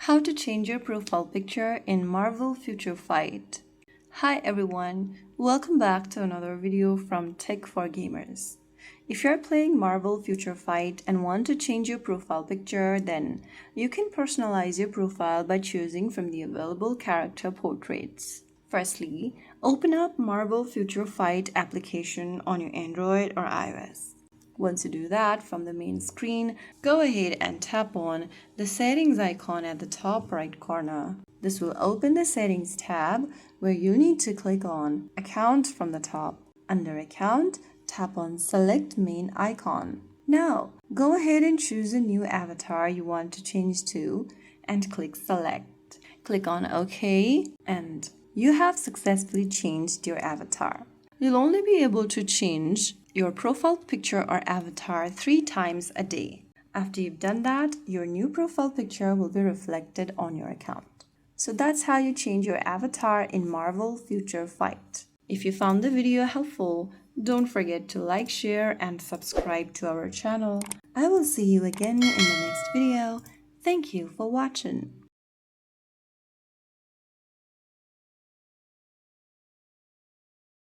How to change your profile picture in Marvel Future Fight. Hi everyone, welcome back to another video from Tech for Gamers. If you're playing Marvel Future Fight and want to change your profile picture, then you can personalize your profile by choosing from the available character portraits. Firstly, open up Marvel Future Fight application on your Android or iOS. Once you do that, from the main screen, go ahead and tap on the settings icon at the top right corner. This will open the settings tab where you need to click on account from the top. Under account, tap on select main icon. Now, go ahead and choose a new avatar you want to change to and click select. Click on OK and you have successfully changed your avatar. You'll only be able to change your profile picture or avatar 3 times a day. After you've done that, your new profile picture will be reflected on your account. So that's how you change your avatar in Marvel Future Fight. If you found the video helpful, don't forget to like, share, and subscribe to our channel. I will see you again in the next video. Thank you for watching.